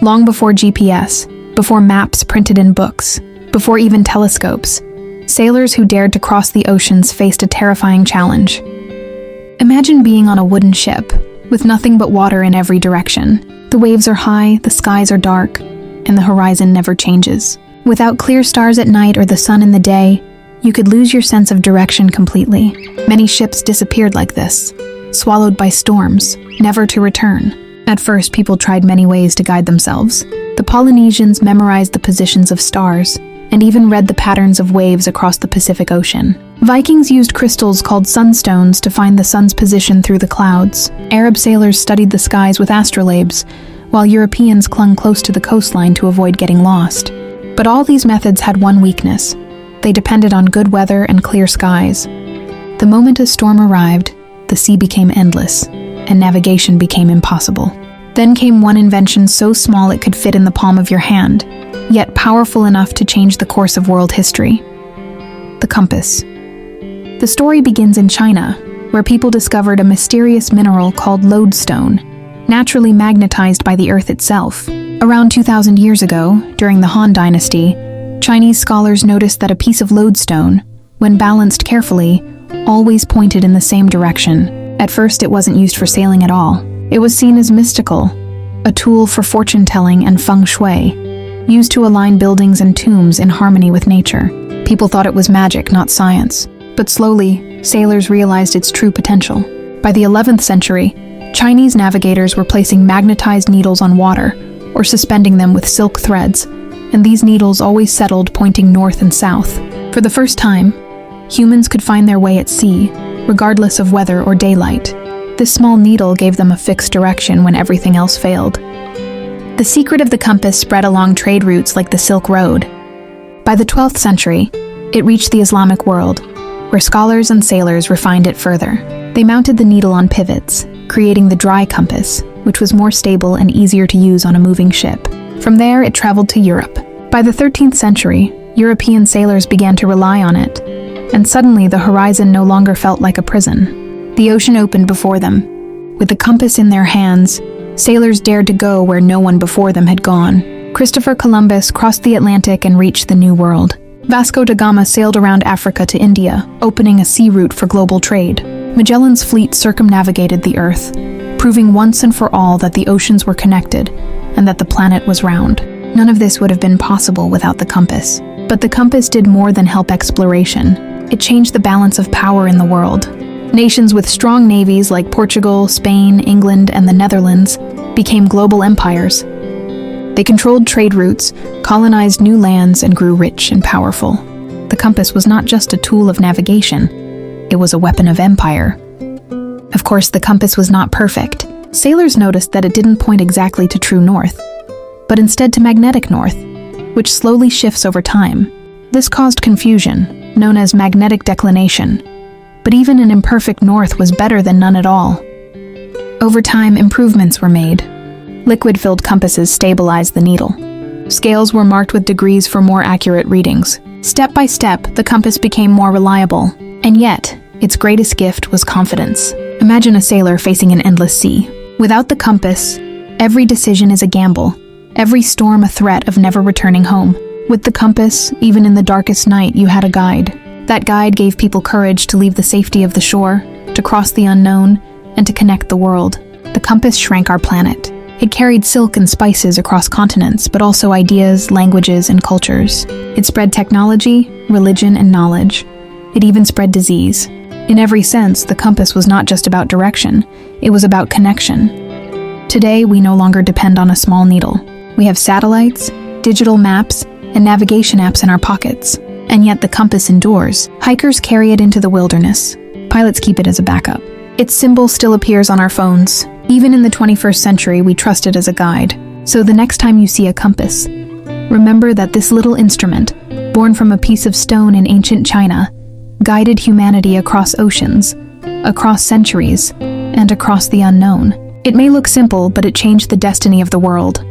Long before GPS, before maps printed in books, before even telescopes, sailors who dared to cross the oceans faced a terrifying challenge. Imagine being on a wooden ship, with nothing but water in every direction. The waves are high, the skies are dark, and the horizon never changes. Without clear stars at night or the sun in the day, you could lose your sense of direction completely. Many ships disappeared like this, swallowed by storms, never to return. At first, people tried many ways to guide themselves. The Polynesians memorized the positions of stars, and even read the patterns of waves across the Pacific Ocean. Vikings used crystals called sunstones to find the sun's position through the clouds. Arab sailors studied the skies with astrolabes, while Europeans clung close to the coastline to avoid getting lost. But all these methods had one weakness. They depended on good weather and clear skies. The moment a storm arrived, the sea became endless, and navigation became impossible. Then came one invention so small it could fit in the palm of your hand, yet powerful enough to change the course of world history: the compass. The story begins in China, where people discovered a mysterious mineral called lodestone, naturally magnetized by the earth itself. Around 2,000 years ago, during the Han Dynasty, Chinese scholars noticed that a piece of lodestone, when balanced carefully, always pointed in the same direction. At first, it wasn't used for sailing at all. It was seen as mystical, a tool for fortune-telling and feng shui, used to align buildings and tombs in harmony with nature. People thought it was magic, not science. But slowly, sailors realized its true potential. By the 11th century, Chinese navigators were placing magnetized needles on water, or suspending them with silk threads, and these needles always settled pointing north and south. For the first time, humans could find their way at sea, regardless of weather or daylight. This small needle gave them a fixed direction when everything else failed. The secret of the compass spread along trade routes like the Silk Road. By the 12th century, it reached the Islamic world, where scholars and sailors refined it further. They mounted the needle on pivots, creating the dry compass, which was more stable and easier to use on a moving ship. From there, it traveled to Europe. By the 13th century, European sailors began to rely on it, and suddenly the horizon no longer felt like a prison. The ocean opened before them. With the compass in their hands, sailors dared to go where no one before them had gone. Christopher Columbus crossed the Atlantic and reached the New World. Vasco da Gama sailed around Africa to India, opening a sea route for global trade. Magellan's fleet circumnavigated the Earth, proving once and for all that the oceans were connected and that the planet was round. None of this would have been possible without the compass. But the compass did more than help exploration. It changed the balance of power in the world. Nations with strong navies like Portugal, Spain, England, and the Netherlands became global empires. They controlled trade routes, colonized new lands, and grew rich and powerful. The compass was not just a tool of navigation, it was a weapon of empire. Of course, the compass was not perfect. Sailors noticed that it didn't point exactly to true north, but instead to magnetic north, which slowly shifts over time. This caused confusion, known as magnetic declination. But even an imperfect north was better than none at all. Over time, improvements were made. Liquid-filled compasses stabilized the needle. Scales were marked with degrees for more accurate readings. Step by step, the compass became more reliable. And yet, its greatest gift was confidence. Imagine a sailor facing an endless sea. Without the compass, every decision is a gamble, every storm a threat of never returning home. With the compass, even in the darkest night, you had a guide. That guide gave people courage to leave the safety of the shore, to cross the unknown, and to connect the world. The compass shrank our planet. It carried silk and spices across continents, but also ideas, languages, and cultures. It spread technology, religion, and knowledge. It even spread disease. In every sense, the compass was not just about direction, it was about connection. Today, we no longer depend on a small needle. We have satellites, digital maps, and navigation apps in our pockets. And yet the compass endures. Hikers carry it into the wilderness. Pilots keep it as a backup. Its symbol still appears on our phones. Even in the 21st century, we trust it as a guide. So the next time you see a compass, remember that this little instrument, born from a piece of stone in ancient China, guided humanity across oceans, across centuries, and across the unknown. It may look simple, but it changed the destiny of the world.